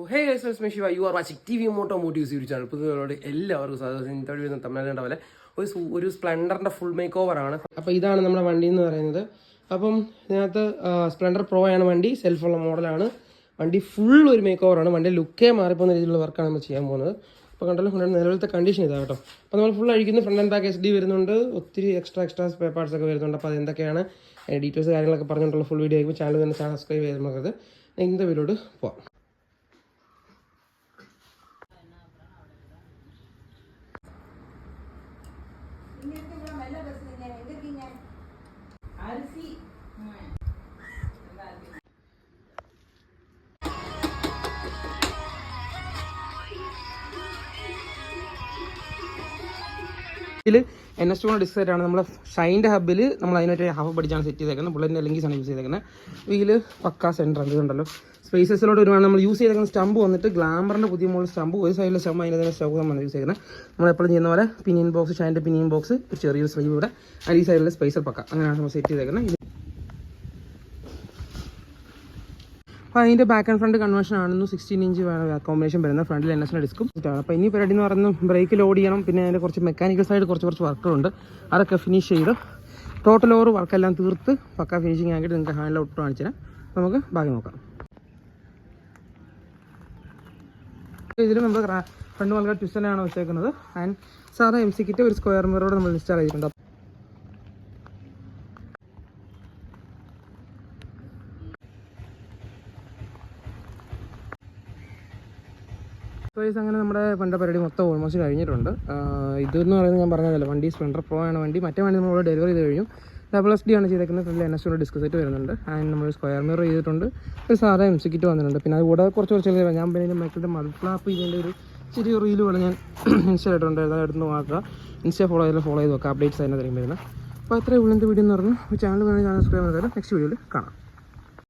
Hey guys, Shiva you are watching TV Moto Motives YouTube channel. പുതിയവരോട് എല്ലാവർക്കും തമിഴ്നാട് ഒരു സ്പ്ലെൻഡറിൻ്റെ full make ഓവറാണ്. അപ്പോൾ ഇതാണ് നമ്മുടെ വണ്ടി എന്ന് പറയുന്നത്. അപ്പം ഇതിനകത്ത് സ്പ്ലെൻഡർ പ്രോ ആണ് വണ്ടി, സെൽഫുള്ള മോഡലാണ് വണ്ടി. ഫുൾ ഒരു മേക്ക് ഓവറാണ്. വണ്ടി ലുക്കേ മാറിപ്പോകുന്ന രീതിയിലുള്ള വർക്കാണ് നമ്മൾ ചെയ്യാൻ പോകുന്നത്. അപ്പോൾ കണ്ടല്ലോ നിലവിലത്തെ കണ്ടീഷൻ ഇതാണ് കേട്ടോ. അപ്പോൾ നമ്മൾ ഫുൾ അഴിക്കുന്ന ഫ്രണ്ട് ആൻഡ് ബാക്ക് SD വരുന്നുണ്ട്, ഒത്തിരി എക്സ്ട്രാ സ്പെയർ പാർട്സ് ഒക്കെ വരുന്നുണ്ട്. അപ്പോൾ അതെന്തൊക്കെയാണ് ഡീറ്റെയിൽസ് കാര്യങ്ങളൊക്കെ പറഞ്ഞിട്ടുള്ള ഫുൾ വീഡിയോ ആയിരിക്കും. ചാനൽ തന്നെ സബ്സ്ക്രൈബ് ചെയ്ത് നോക്കരുത്. ഇന്നത്തെ വീഡിയോട് പോവാം. ഇതിൽ NS2 ഡിസ്കൈറ്റാണ് നമ്മുടെ ഷൈൻ്റെ ഹബിൽ നമ്മൾ അതിനൊരു ഹാഫ് പഠിച്ചാണ് സെറ്റ് ചെയ്തേക്കുന്നത്. ബുള്ളറ്റിൻ്റെ ലെങ്കിസ് ആണ് യൂസ് ചെയ്തേക്കുന്നത്. വീല് പക്കാ സെൻറ്റർ ഇതുണ്ടല്ലോ. സ്പേസസിലോട്ട് ഒരുപാട് നമ്മൾ യൂസ് ചെയ്തേക്കുന്ന സ്റ്റമ്പ് വന്നിട്ട് ഗ്ലാമറിൻ്റെ പുതിയ മോഡൽ സ്റ്റമ്പ്, ഒരു സൈഡിലെ സ്റ്റമ്പ് അതിൻ്റെ തന്നെ സ്റ്റവ് നമ്മൾ യൂസ് ചെയ്യുന്നത്. നമ്മളെപ്പോഴും ചെയ്യുന്ന പോലെ പിനിയൻ ബോക്സ്, ഷൈൻ്റെ പിനിയൻ ബോക്സ്, ഒരു ചെറിയൊരു സ്ലീവ് ഇവിടെ, ഈ സൈഡിലെ സ്പേസർ പക്ക, അങ്ങനെയാണ് നമ്മൾ സെറ്റ് ചെയ്തേക്കുന്നത്. അപ്പോൾ അതിൻ്റെ ബാക്ക് ആൻഡ് ഫ്രണ്ട് കൺവേർഷൻ ആണെന്ന് 16 ഇഞ്ച് കോമ്പിനേഷൻ വരുന്നത്. ഫ്രണ്ടിൽ NS ഡിസ്കും ഇതാണ്. അപ്പോൾ ഇനി പരിപാടി എന്ന് പറയുന്നത് ബ്രേക്ക് ലോഡ് ചെയ്യണം. പിന്നെ അതിൻ്റെ കുറച്ച് മെക്കാനിക്കൽ സൈഡ് കുറച്ച് വർക്കുകളുണ്ട്. അതൊക്കെ ഫിനിഷ് ചെയ്ത് ടോട്ടൽ ഓവർ വർക്കെല്ലാം തീർത്ത് പക്ക ഫിനിഷിങ് ആക്കിയിട്ട് നിങ്ങൾക്ക് ഹാൻഡിൽ ഔട്ട് കാണിച്ചു തരാം. നമുക്ക് ബാക്കി നോക്കാം. ഇതിൽ നമ്മൾ ഫ്രണ്ട് വളരെ ട്വിസ്റ്റനാണ് വെച്ചേക്കുന്നത്. ആൻഡ് സാധാ MC കിറ്റ് ഒരു സ്ക്വയർ മിററോട് നമ്മൾ ഇൻസ്റ്റാൾ ചെയ്തിട്ടുണ്ട്. പ്രൈസ് അങ്ങനെ നമ്മുടെ പണ്ട പരിപാടി മൊത്തം ഓൾമോസ്റ്റ് കഴിഞ്ഞിട്ടുണ്ട്. ഇതെന്ന് പറയുന്നത് ഞാൻ പറഞ്ഞതല്ല, വണ്ടി സ്പ്ലെൻഡർ പ്രോ ആണ് വണ്ടി. മറ്റേ വണ്ടി നമ്മൾ ഡെലിവറി ചെയ്ത് കഴിഞ്ഞു. SD ആണ് ചെയ്തേക്കുന്നത്. ഫ്രണ്ടിൽ NS ഡിസ്ക് സെറ്റ് വരുന്നുണ്ട്. ആൻഡ് നമ്മൾ സ്ക്വയർ മിറർ ചെയ്തിട്ടുണ്ട്. ഒരു സാധാ MC കിറ്റ് വന്നിട്ടുണ്ട്. പിന്നെ അതുകൂടെ കുറച്ച് ഞാൻ പിന്നെ മൈക്കിൻ്റെ മൾഫ്ലാപ്പ് ഇതിൻ്റെ ഒരു ചെറിയ റീല് പോലെ ഞാൻ ഇൻസ്റ്റ ഇട്ടിട്ടുണ്ട്. എടുത്ത് നോക്കുക. ഇൻസ്റ്റ ഫോളോ ചെയ്ത് നോക്കുക. അപ്ഡേറ്റ്സ് അതിനെ തരും വരുന്നത്. അപ്പോൾ അത്രയും ഉള്ളത്തെ വീഡിയോ എന്ന് പറഞ്ഞു. ചാനൽ വേണമെങ്കിൽ സബ്സ്ക്രൈബ് ചെയ്താൽ നെക്സ്റ്റ് വീഡിയോയിൽ കാണാം.